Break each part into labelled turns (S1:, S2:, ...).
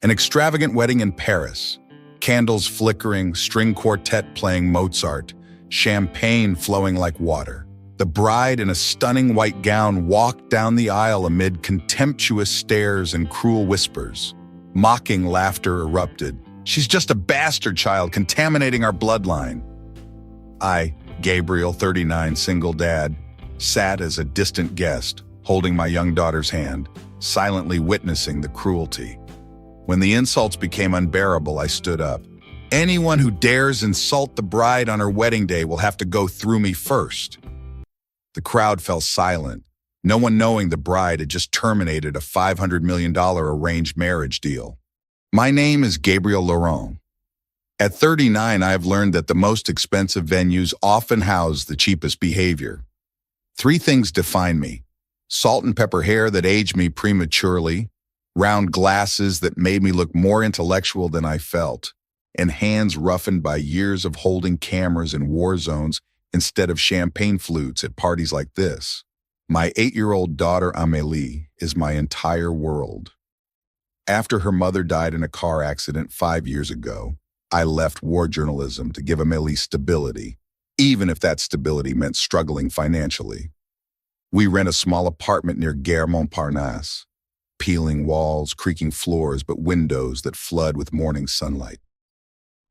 S1: An extravagant wedding in Paris. Candles flickering, string quartet playing Mozart, champagne flowing like water. The bride in a stunning white gown walked down the aisle amid contemptuous stares and cruel whispers. Mocking laughter erupted. "She's just a bastard child contaminating our bloodline." I, Gabriel, 39, single dad, sat as a distant guest, holding my young daughter's hand, silently witnessing the cruelty. When the insults became unbearable, I stood up. "Anyone who dares insult the bride on her wedding day will have to go through me first." The crowd fell silent, no one knowing the bride had just terminated a $500 million arranged marriage deal. My name is Gabriel Laurent. At 39, I have learned that the most expensive venues often house the cheapest behavior. 3 things define me: salt and pepper hair that aged me prematurely, round glasses that made me look more intellectual than I felt, and hands roughened by years of holding cameras in war zones instead of champagne flutes at parties like this. My 8-year-old daughter Amélie is my entire world. After her mother died in a car accident 5 years ago, I left war journalism to give Amélie stability, even if that stability meant struggling financially. We rent a small apartment near Gare Montparnasse, peeling walls, creaking floors, but windows that flood with morning sunlight.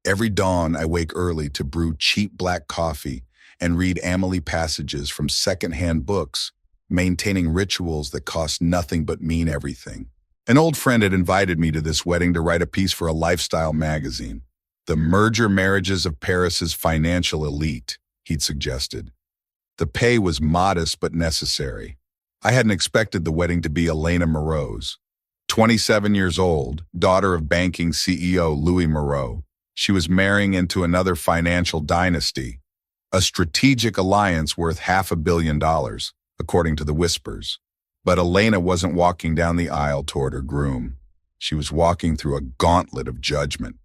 S1: Every dawn, I wake early to brew cheap black coffee and read Amélie passages from second-hand books, maintaining rituals that cost nothing but mean everything. An old friend had invited me to this wedding to write a piece for a lifestyle magazine. "The merger marriages of Paris's financial elite," he'd suggested. The pay was modest but necessary. I hadn't expected the wedding to be Elena Moreau's. 27 years old, daughter of banking CEO Louis Moreau, she was marrying into another financial dynasty, a strategic alliance worth $500 million, according to the whispers. But Elena wasn't walking down the aisle toward her groom. She was walking through a gauntlet of judgment.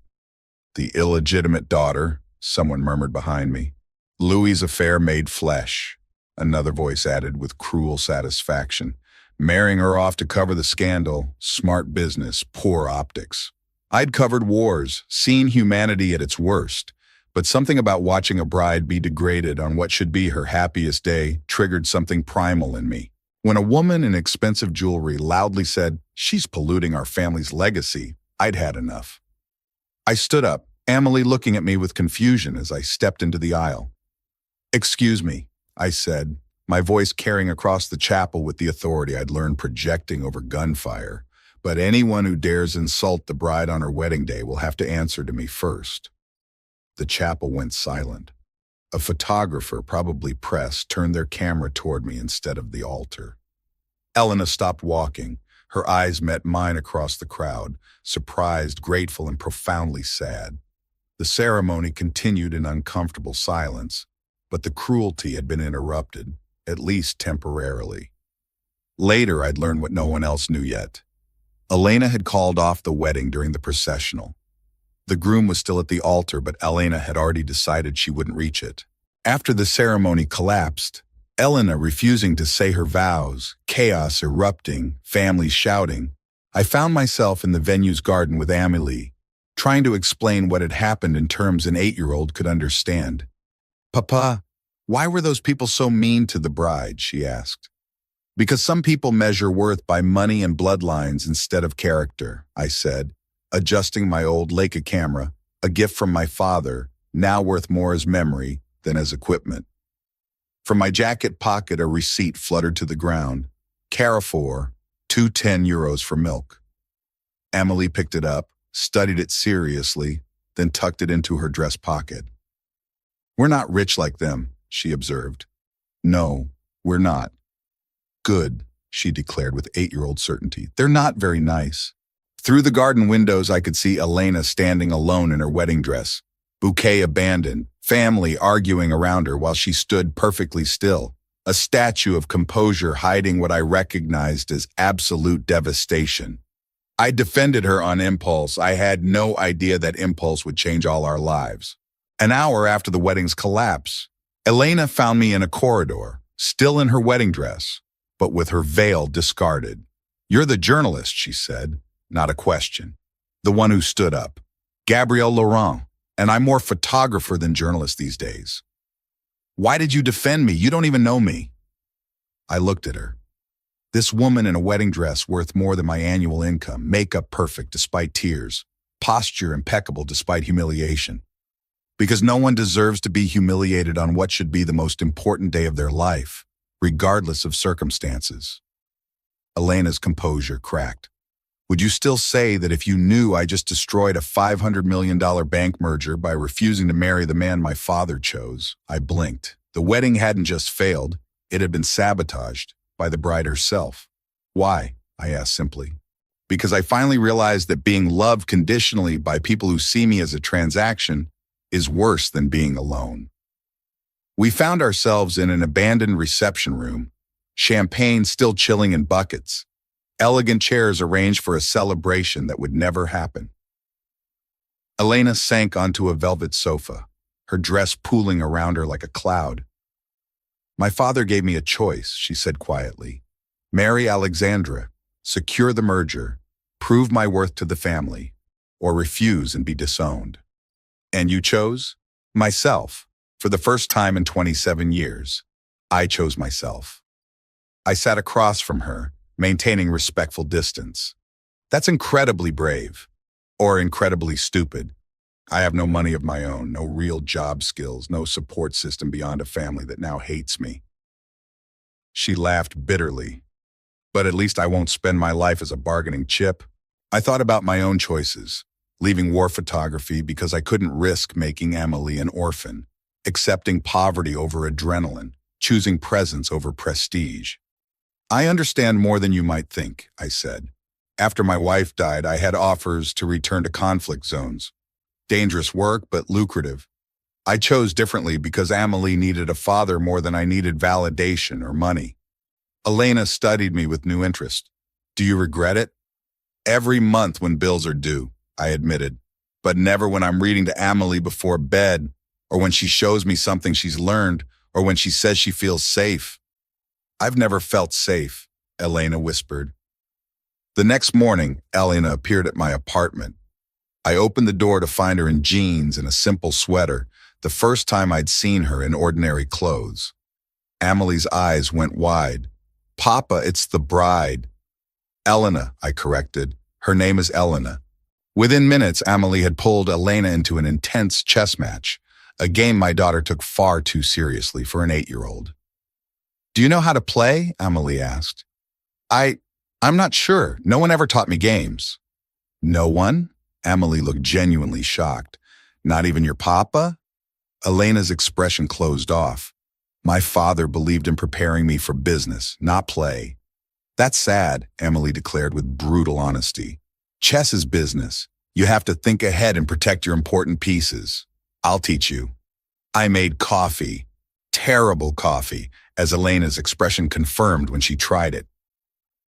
S1: "The illegitimate daughter," someone murmured behind me. "Louis's affair made flesh," another voice added with cruel satisfaction. "Marrying her off to cover the scandal, smart business, poor optics." I'd covered wars, seen humanity at its worst, but something about watching a bride be degraded on what should be her happiest day triggered something primal in me. When a woman in expensive jewelry loudly said, "She's polluting our family's legacy," I'd had enough. I stood up, Amélie looking at me with confusion as I stepped into the aisle. "Excuse me," I said, my voice carrying across the chapel with the authority I'd learned projecting over gunfire. "But anyone who dares insult the bride on her wedding day will have to answer to me first." The chapel went silent. A photographer, probably press, turned their camera toward me instead of the altar. Elena stopped walking. Her eyes met mine across the crowd, surprised, grateful, and profoundly sad. The ceremony continued in uncomfortable silence, but the cruelty had been interrupted, at least temporarily. Later, I'd learned what no one else knew yet. Elena had called off the wedding during the processional. The groom was still at the altar, but Elena had already decided she wouldn't reach it. After the ceremony collapsed, Elena refusing to say her vows, chaos erupting, families shouting, I found myself in the venue's garden with Amélie, trying to explain what had happened in terms an 8-year-old could understand. "Papa, why were those people so mean to the bride?" she asked. "Because some people measure worth by money and bloodlines instead of character," I said, adjusting my old Leica camera, a gift from my father, now worth more as memory than as equipment. From my jacket pocket, a receipt fluttered to the ground. Carrefour, 210 euros for milk. Amélie picked it up, studied it seriously, then tucked it into her dress pocket. "We're not rich like them," she observed. "No, we're not." "Good," she declared with 8-year-old certainty. "They're not very nice." Through the garden windows, I could see Elena standing alone in her wedding dress, bouquet abandoned, family arguing around her while she stood perfectly still, a statue of composure hiding what I recognized as absolute devastation. I defended her on impulse. I had no idea that impulse would change all our lives. An hour after the wedding's collapse, Elena found me in a corridor, still in her wedding dress, but with her veil discarded. "You're the journalist," she said. Not a question. The one who stood up. Gabrielle Laurent. And I'm more photographer than journalist these days. Why did you defend me? You don't even know me. I looked at her. This woman in a wedding dress worth more than my annual income, makeup perfect despite tears, posture impeccable despite humiliation. Because no one deserves to be humiliated on what should be the most important day of their life, regardless of circumstances. Elena's composure cracked. Would you still say that if you knew I just destroyed a $500 million bank merger by refusing to marry the man my father chose? I blinked. The wedding hadn't just failed, it had been sabotaged by the bride herself. Why? I asked simply. Because I finally realized that being loved conditionally by people who see me as a transaction is worse than being alone. We found ourselves in an abandoned reception room, champagne still chilling in buckets, elegant chairs arranged for a celebration that would never happen. Elena sank onto a velvet sofa, her dress pooling around her like a cloud. My father gave me a choice, she said quietly. Marry Alexandra, secure the merger, prove my worth to the family, or refuse and be disowned. And you chose? Myself. For the first time in 27 years, I chose myself. I sat across from her, maintaining respectful distance. That's incredibly brave. Or incredibly stupid. I have no money of my own, no real job skills, no support system beyond a family that now hates me. She laughed bitterly. But at least I won't spend my life as a bargaining chip. I thought about my own choices, leaving war photography because I couldn't risk making Emily an orphan, accepting poverty over adrenaline, choosing presence over prestige. I understand more than you might think, I said. After my wife died, I had offers to return to conflict zones. Dangerous work, but lucrative. I chose differently because Amelie needed a father more than I needed validation or money. Elena studied me with new interest. Do you regret it? Every month when bills are due, I admitted, but never when I'm reading to Amelie before bed, or when she shows me something she's learned, or when she says she feels safe. I've never felt safe, Elena whispered. The next morning, Elena appeared at my apartment. I opened the door to find her in jeans and a simple sweater, the first time I'd seen her in ordinary clothes. Amelie's eyes went wide. Papa, it's the bride. Elena, I corrected. Her name is Elena. Within minutes, Amelie had pulled Elena into an intense chess match, a game my daughter took far too seriously for an 8-year-old. Do you know how to play? Amelie asked. I'm not sure. No one ever taught me games. No one? Amelie looked genuinely shocked. Not even your papa? Elena's expression closed off. My father believed in preparing me for business, not play. That's sad, Amelie declared with brutal honesty. Chess is business. You have to think ahead and protect your important pieces. I'll teach you. I made coffee. Terrible coffee, as Elena's expression confirmed when she tried it.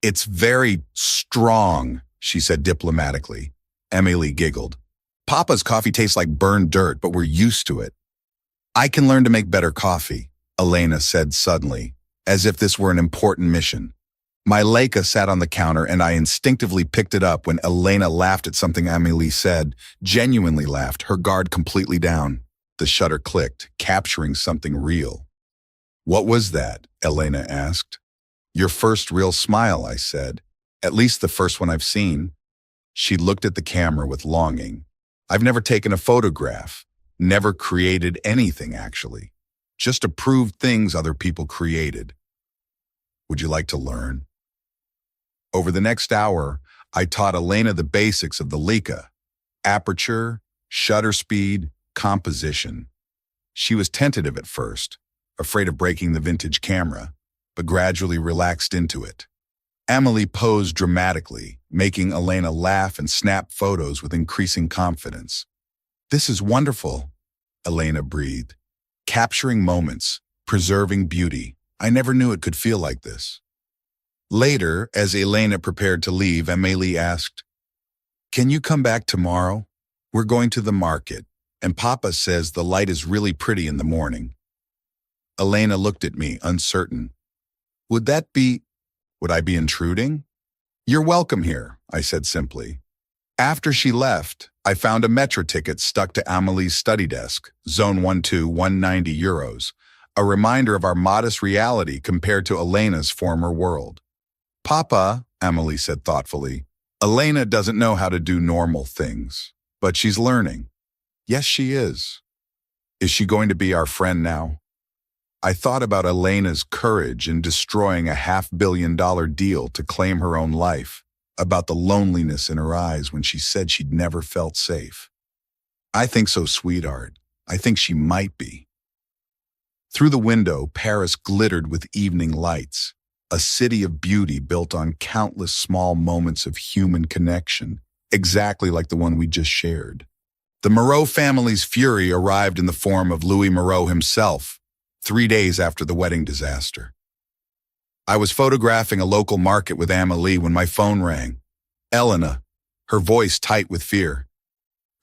S1: It's very strong, she said diplomatically. Emily giggled. Papa's coffee tastes like burned dirt, but we're used to it. I can learn to make better coffee, Elena said suddenly, as if this were an important mission. My Leica sat on the counter and I instinctively picked it up when Elena laughed at something Amelie said, genuinely laughed, her guard completely down. The shutter clicked, capturing something real. What was that? Elena asked. Your first real smile, I said. At least the first one I've seen. She looked at the camera with longing. I've never taken a photograph, never created anything actually, just approved things other people created. Would you like to learn? Over the next hour, I taught Elena the basics of the Leica: aperture, shutter speed, composition. She was tentative at first, afraid of breaking the vintage camera, but gradually relaxed into it. Amelie posed dramatically, making Elena laugh and snap photos with increasing confidence. This is wonderful, Elena breathed. Capturing moments, preserving beauty. I never knew it could feel like this. Later, as Elena prepared to leave, Amelie asked, Can you come back tomorrow? We're going to the market, and Papa says the light is really pretty in the morning. Elena looked at me, uncertain. Would I be intruding? You're welcome here, I said simply. After she left, I found a metro ticket stuck to Amelie's study desk, Zone 12, €190, a reminder of our modest reality compared to Elena's former world. Papa, Amelie said thoughtfully, Elena doesn't know how to do normal things, but she's learning. Yes, she is. Is she going to be our friend now? I thought about Elena's courage in destroying a $500 million deal to claim her own life, about the loneliness in her eyes when she said she'd never felt safe. I think so, sweetheart. I think she might be. Through the window, Paris glittered with evening lights, a city of beauty built on countless small moments of human connection, exactly like the one we just shared. The Moreau family's fury arrived in the form of Louis Moreau himself, 3 days after the wedding disaster. I was photographing a local market with Amelie when my phone rang. Elena, her voice tight with fear.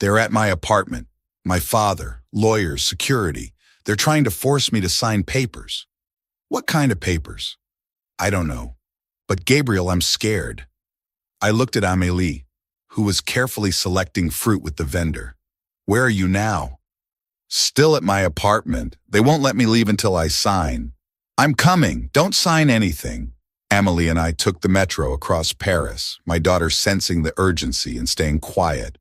S1: They're at my apartment. My father, lawyers, security. They're trying to force me to sign papers. What kind of papers? I don't know. But Gabriel, I'm scared. I looked at Amélie, who was carefully selecting fruit with the vendor. Where are you now? Still at my apartment. They won't let me leave until I sign. I'm coming. Don't sign anything. Amélie and I took the metro across Paris, my daughter sensing the urgency and staying quiet.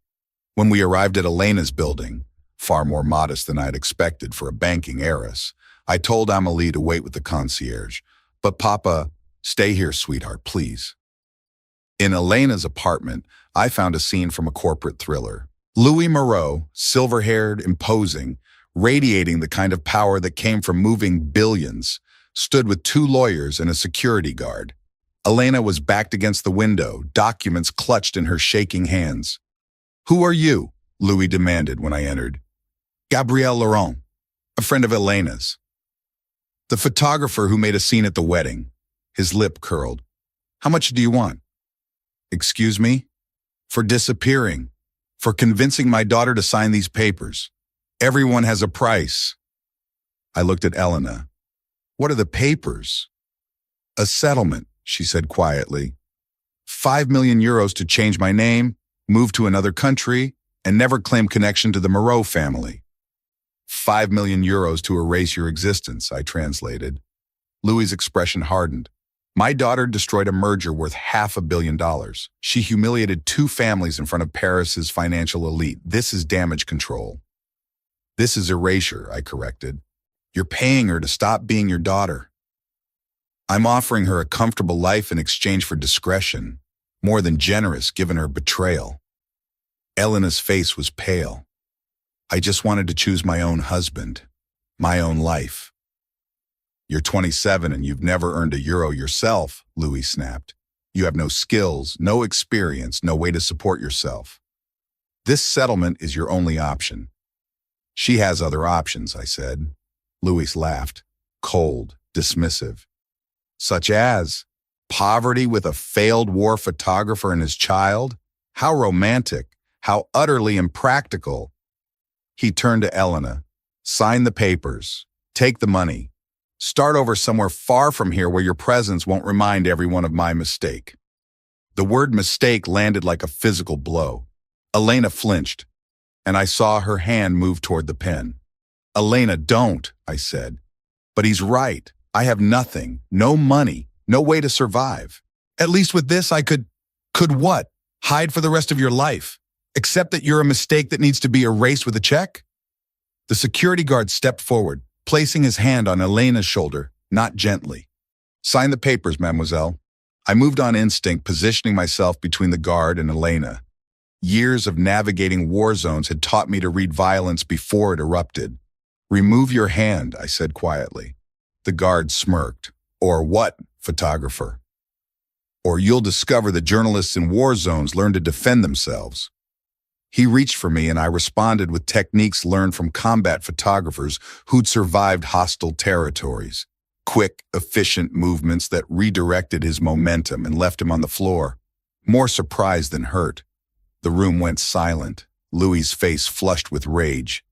S1: When we arrived at Elena's building, far more modest than I'd expected for a banking heiress, I told Amélie to wait with the concierge. But Papa, stay here, sweetheart, please. In Elena's apartment, I found a scene from a corporate thriller. Louis Moreau, silver-haired, imposing, radiating the kind of power that came from moving billions, stood with 2 lawyers and a security guard. Elena was backed against the window, documents clutched in her shaking hands. Who are you? Louis demanded when I entered. Gabriel Laurent, a friend of Elena's. The photographer who made a scene at the wedding. His lip curled. How much do you want? Excuse me? For disappearing. For convincing my daughter to sign these papers. Everyone has a price. I looked at Elena. What are the papers? A settlement, she said quietly. €5 million to change my name, move to another country, and never claim connection to the Moreau family. €5 million to erase your existence, I translated. Louis's expression hardened. My daughter destroyed a merger worth $500 million. She humiliated 2 families in front of Paris's financial elite. This is damage control. This is erasure, I corrected. You're paying her to stop being your daughter. I'm offering her a comfortable life in exchange for discretion, more than generous given her betrayal. Elena's face was pale. I just wanted to choose my own husband, my own life. You're 27 and you've never earned €1 yourself, Louis snapped. You have no skills, no experience, no way to support yourself. This settlement is your only option. She has other options, I said. Louis laughed, cold, dismissive. Such as poverty with a failed war photographer and his child? How romantic, how utterly impractical. He turned to Elena. Sign the papers. Take the money. Start over somewhere far from here where your presence won't remind everyone of my mistake. The word mistake landed like a physical blow. Elena flinched, and I saw her hand move toward the pen. Elena, don't, I said. But he's right. I have nothing, no money, no way to survive. At least with this I could what? Hide for the rest of your life? Accept that you're a mistake that needs to be erased with a check? The security guard stepped forward, placing his hand on Elena's shoulder, not gently. Sign the papers, mademoiselle. I moved on instinct, positioning myself between the guard and Elena. Years of navigating war zones had taught me to read violence before it erupted. Remove your hand, I said quietly. The guard smirked. Or what, photographer? Or you'll discover that journalists in war zones learn to defend themselves. He reached for me and I responded with techniques learned from combat photographers who'd survived hostile territories. Quick, efficient movements that redirected his momentum and left him on the floor, more surprised than hurt. The room went silent, Louis's face flushed with rage.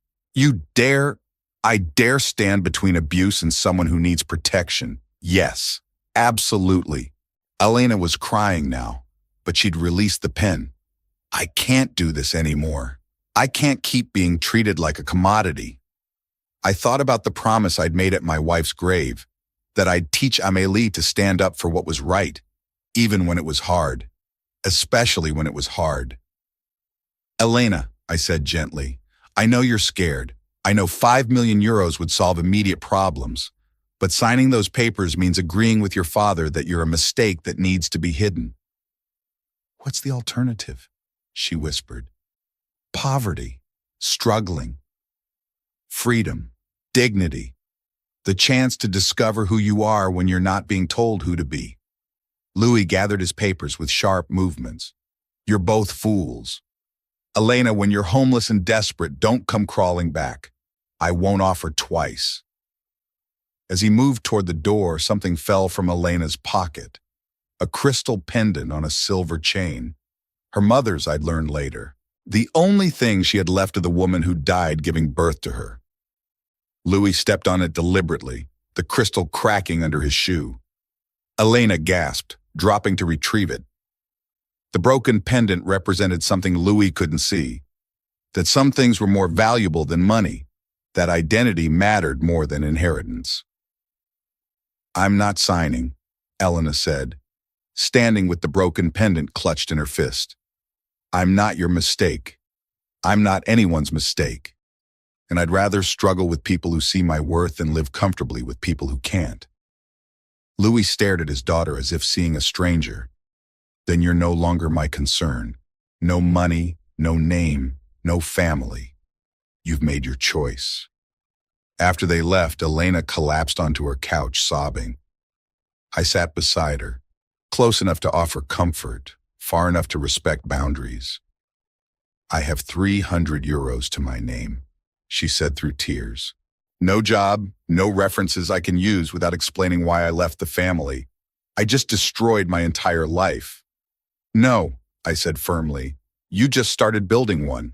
S1: I dare stand between abuse and someone who needs protection. Yes, absolutely. Elena was crying now, but she'd released the pen. I can't do this anymore. I can't keep being treated like a commodity. I thought about the promise I'd made at my wife's grave, that I'd teach Amélie to stand up for what was right, even when it was hard, especially when it was hard. Elena, I said gently, I know you're scared. I know 5 million euros would solve immediate problems, but signing those papers means agreeing with your father that you're a mistake that needs to be hidden. What's the alternative? She whispered. Poverty, struggling, freedom, dignity, the chance to discover who you are when you're not being told who to be. Louis gathered his papers with sharp movements. You're both fools. Elena, when you're homeless and desperate, don't come crawling back. I won't offer twice. As he moved toward the door, something fell from Elena's pocket. A crystal pendant on a silver chain. Her mother's, I'd learned later. The only thing she had left of the woman who died giving birth to her. Louis stepped on it deliberately, the crystal cracking under his shoe. Elena gasped, dropping to retrieve it. The broken pendant represented something Louis couldn't see. That some things were more valuable than money. That identity mattered more than inheritance. I'm not signing, Elena said, standing with the broken pendant clutched in her fist. I'm not your mistake. I'm not anyone's mistake. And I'd rather struggle with people who see my worth than live comfortably with people who can't. Louis stared at his daughter as if seeing a stranger. Then you're no longer my concern. No money, no name, no family. You've made your choice. After they left, Elena collapsed onto her couch, sobbing. I sat beside her, close enough to offer comfort, far enough to respect boundaries. I have 300 euros to my name, she said through tears. No job, no references I can use without explaining why I left the family. I just destroyed my entire life. No, I said firmly, you just started building one.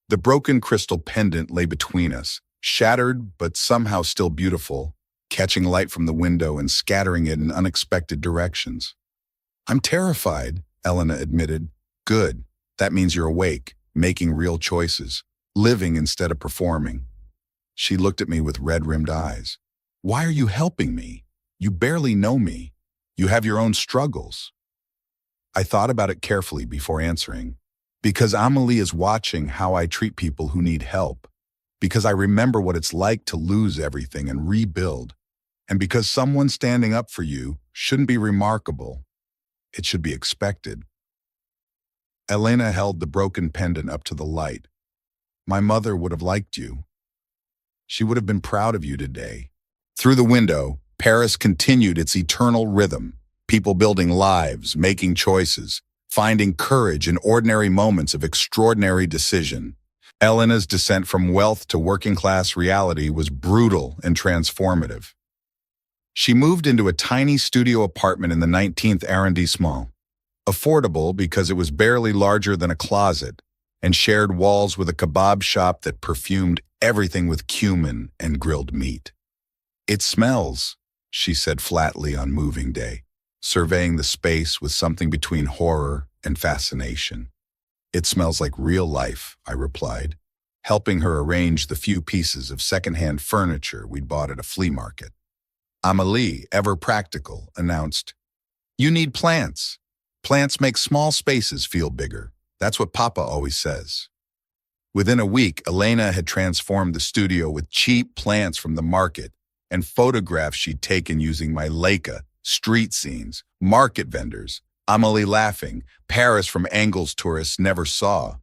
S1: The broken crystal pendant lay between us, shattered but somehow still beautiful, catching light from the window and scattering it in unexpected directions. I'm terrified, Elena admitted. Good. That means you're awake, making real choices, living instead of performing. She looked at me with red-rimmed eyes. Why are you helping me? You barely know me. You have your own struggles. I thought about it carefully before answering. Because Amélie is watching how I treat people who need help. Because I remember what it's like to lose everything and rebuild. And because someone standing up for you shouldn't be remarkable. It should be expected. Elena held the broken pendant up to the light. My mother would have liked you. She would have been proud of you today. Through the window, Paris continued its eternal rhythm. People building lives, making choices, finding courage in ordinary moments of extraordinary decision. Elena's descent from wealth to working-class reality was brutal and transformative. She moved into a tiny studio apartment in the 19th arrondissement. Affordable because it was barely larger than a closet, and shared walls with a kebab shop that perfumed everything with cumin and grilled meat. It smells, she said flatly on moving day, surveying the space with something between horror and fascination. It smells like real life, I replied, helping her arrange the few pieces of second-hand furniture we'd bought at a flea market. Amélie, ever practical, announced, You need plants. Plants make small spaces feel bigger. That's what Papa always says. Within a week, Elena had transformed the studio with cheap plants from the market and photographs she'd taken using my Leica, street scenes, market vendors, Amélie laughing, Paris from angles tourists never saw.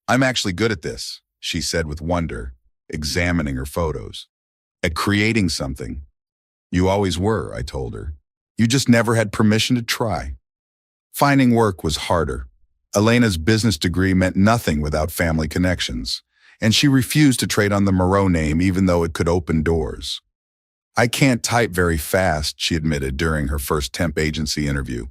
S1: I'm actually good at this, she said with wonder, examining her photos. At creating something. You always were, I told her. You just never had permission to try. Finding work was harder. Elena's business degree meant nothing without family connections, and she refused to trade on the Moreau name even though it could open doors. I can't type very fast, she admitted during her first temp agency interview.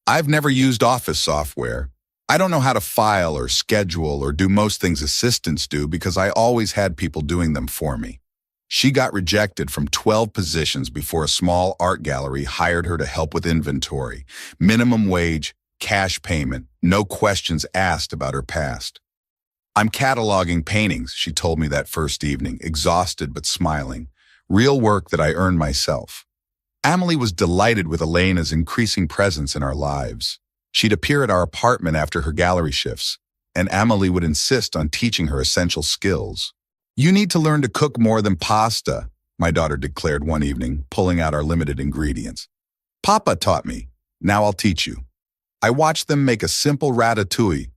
S1: I've never used office software. I don't know how to file or schedule or do most things assistants do because I always had people doing them for me. She got rejected from 12 positions before a small art gallery hired her to help with inventory, minimum wage, Cash payment, no questions asked about her past. I'm cataloging paintings, she told me that first evening, exhausted but smiling. Real work that I earned myself. Amelie was delighted with Elena's increasing presence in our lives. She'd appear at our apartment after her gallery shifts, and Amelie would insist on teaching her essential skills. "You need to learn to cook more than pasta," my daughter declared one evening, pulling out our limited ingredients. "Papa taught me. Now I'll teach you." I watched them make a simple ratatouille,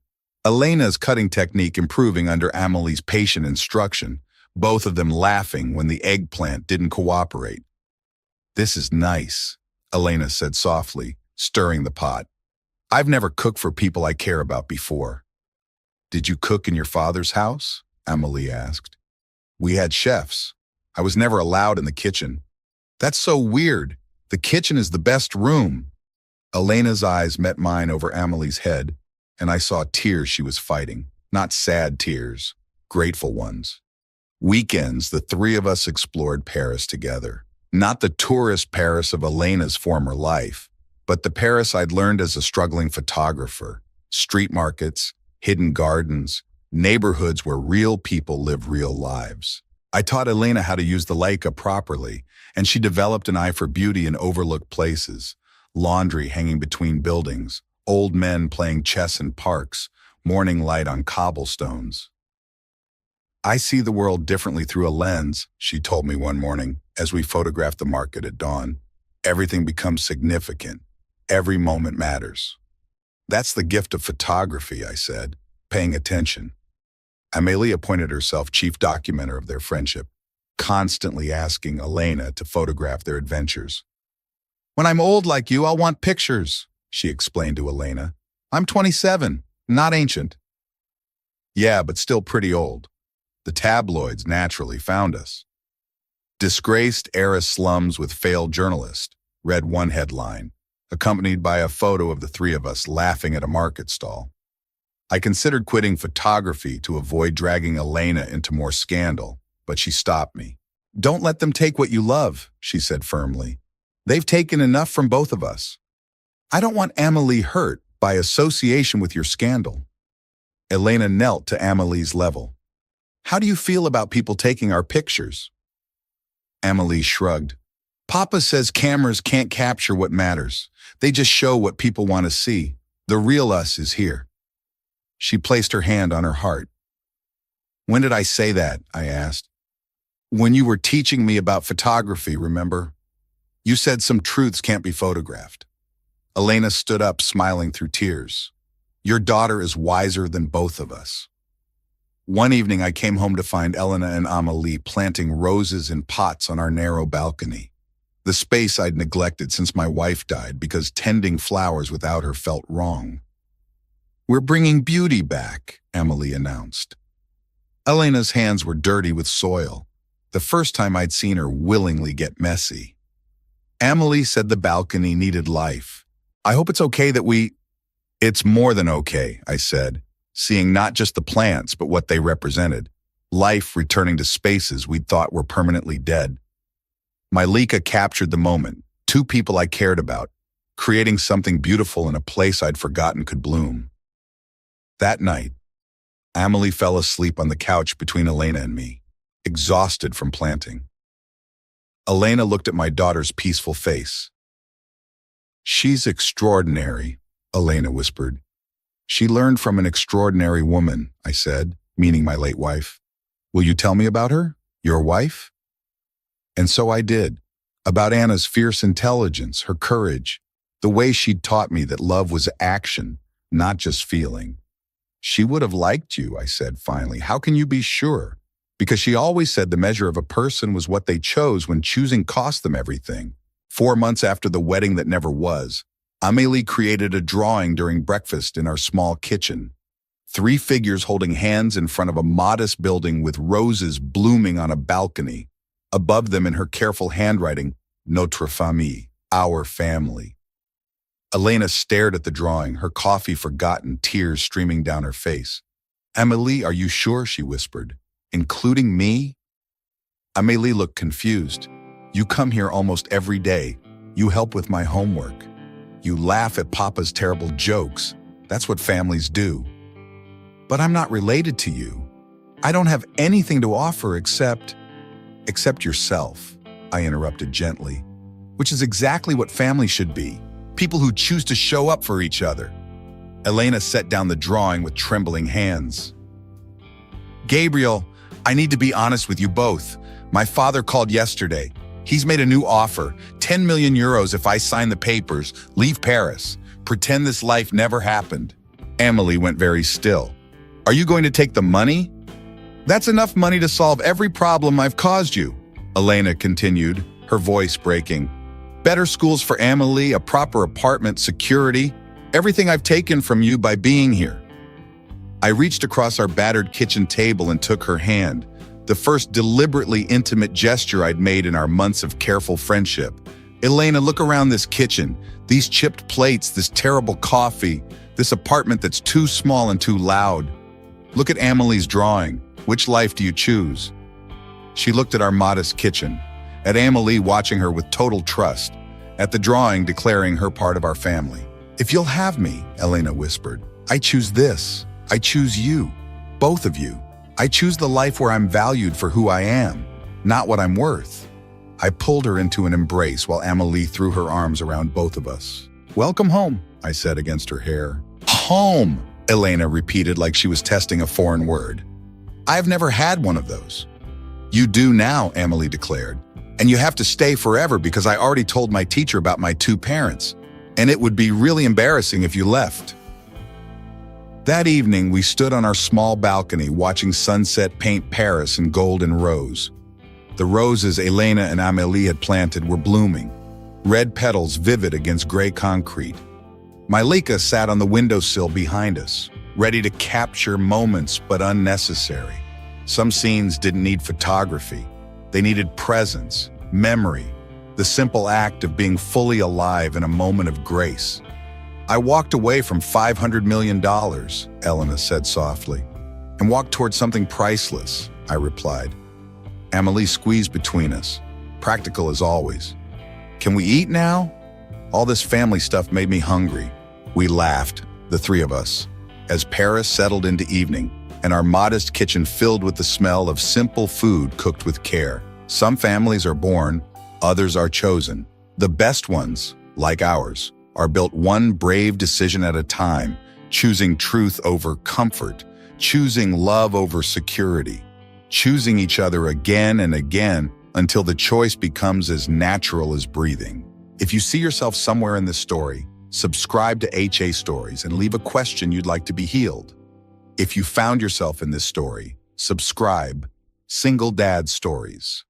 S1: Elena's cutting technique improving under Amelie's patient instruction, both of them laughing when the eggplant didn't cooperate. "This is nice," Elena said softly, stirring the pot. "I've never cooked for people I care about before." "Did you cook in your father's house?" Amelie asked. "We had chefs. I was never allowed in the kitchen." "That's so weird. The kitchen is the best room." Elena's eyes met mine over Amelie's head, and I saw tears she was fighting. Not sad tears, grateful ones. Weekends, the three of us explored Paris together. Not the tourist Paris of Elena's former life, but the Paris I'd learned as a struggling photographer. Street markets, hidden gardens, neighborhoods where real people live real lives. I taught Elena how to use the Leica properly, and she developed an eye for beauty in overlooked places. Laundry hanging between buildings, old men playing chess in parks, morning light on cobblestones. "I see the world differently through a lens," she told me one morning as we photographed the market at dawn. "Everything becomes significant. Every moment matters." "That's the gift of photography," I said, paying attention. Amelie appointed herself chief documenter of their friendship, constantly asking Elena to photograph their adventures. "When I'm old like you, I'll want pictures," she explained to Elena. "I'm 27, not ancient." "Yeah, but still pretty old. The tabloids naturally found us." "Disgraced heiress slums with failed journalist," read one headline, accompanied by a photo of the three of us laughing at a market stall. I considered quitting photography to avoid dragging Elena into more scandal, but she stopped me. "Don't let them take what you love," she said firmly. "They've taken enough from both of us. I don't want Amelie hurt by association with your scandal." Elena knelt to Amelie's level. "How do you feel about people taking our pictures?" Amelie shrugged. "Papa says cameras can't capture what matters. They just show what people want to see. The real us is here." She placed her hand on her heart. "When did I say that?" I asked. "When you were teaching me about photography, remember? You said some truths can't be photographed." Elena stood up, smiling through tears. "Your daughter is wiser than both of us." One evening, I came home to find Elena and Amelie planting roses in pots on our narrow balcony, the space I'd neglected since my wife died because tending flowers without her felt wrong. "We're bringing beauty back," Amelie announced. Elena's hands were dirty with soil, the first time I'd seen her willingly get messy. Amelie said the balcony needed life. "I hope it's okay that we—" "It's more than okay," I said, seeing not just the plants but what they represented. Life returning to spaces we'd thought were permanently dead. My Leica captured the moment, two people I cared about, creating something beautiful in a place I'd forgotten could bloom. That night, Amelie fell asleep on the couch between Elena and me, exhausted from planting. Elena looked at my daughter's peaceful face. "She's extraordinary," Elena whispered. "She learned from an extraordinary woman," I said, meaning my late wife. "Will you tell me about her? Your wife?" And so I did, about Anna's fierce intelligence, her courage, the way she'd taught me that love was action, not just feeling. "She would have liked you," I said finally. "How can you be sure?" Because she always said the measure of a person was what they chose when choosing cost them everything. 4 months after the wedding that never was, Amélie created a drawing during breakfast in our small kitchen. 3 figures holding hands in front of a modest building with roses blooming on a balcony. Above them in her careful handwriting, "Notre famille," our family. Elena stared at the drawing, her coffee forgotten, tears streaming down her face. "Amélie, are you sure?" she whispered. "Including me?" Amélie looked confused. "You come here almost every day. You help with my homework. You laugh at Papa's terrible jokes. That's what families do. But I'm not related to you. I don't have anything to offer except yourself, I interrupted gently, which is exactly what family should be. People who choose to show up for each other. Elena set down the drawing with trembling hands. Gabriel, I need to be honest with you both. My father called yesterday. He's made a new offer, 10 million euros if I sign the papers, leave Paris, pretend this life never happened. Amélie went very still. Are you going to take the money? That's enough money to solve every problem I've caused you, Elena continued, her voice breaking. Better schools for Amélie, a proper apartment, security, everything I've taken from you by being here. I reached across our battered kitchen table and took her hand, the first deliberately intimate gesture I'd made in our months of careful friendship. Elena, look around this kitchen, these chipped plates, this terrible coffee, this apartment that's too small and too loud. Look at Amélie's drawing. Which life do you choose? She looked at our modest kitchen, at Amélie watching her with total trust, at the drawing declaring her part of our family. If you'll have me, Elena whispered, I choose this. I choose you. Both of you. I choose the life where I'm valued for who I am, not what I'm worth. I pulled her into an embrace while Amélie threw her arms around both of us. Welcome home, I said against her hair. Home, Elena repeated like she was testing a foreign word. I've never had one of those. You do now, Amélie declared. And you have to stay forever because I already told my teacher about my two parents, and it would be really embarrassing if you left. That evening, we stood on our small balcony watching sunset paint Paris in gold and rose. The roses Elena and Amélie had planted were blooming, red petals vivid against gray concrete. Malika sat on the windowsill behind us, ready to capture moments but unnecessary. Some scenes didn't need photography. They needed presence, memory, the simple act of being fully alive in a moment of grace. I walked away from $500 million, Elena said softly, and walked toward something priceless, I replied. Amélie squeezed between us, practical as always. Can we eat now? All this family stuff made me hungry. We laughed, the three of us, as Paris settled into evening, and our modest kitchen filled with the smell of simple food cooked with care. Some families are born, others are chosen. The best ones, like ours, are built one brave decision at a time, choosing truth over comfort, choosing love over security, choosing each other again and again until the choice becomes as natural as breathing. If you see yourself somewhere in this story, subscribe to HA Stories and leave a question you'd like to be healed. If you found yourself in this story, subscribe Single Dad Stories.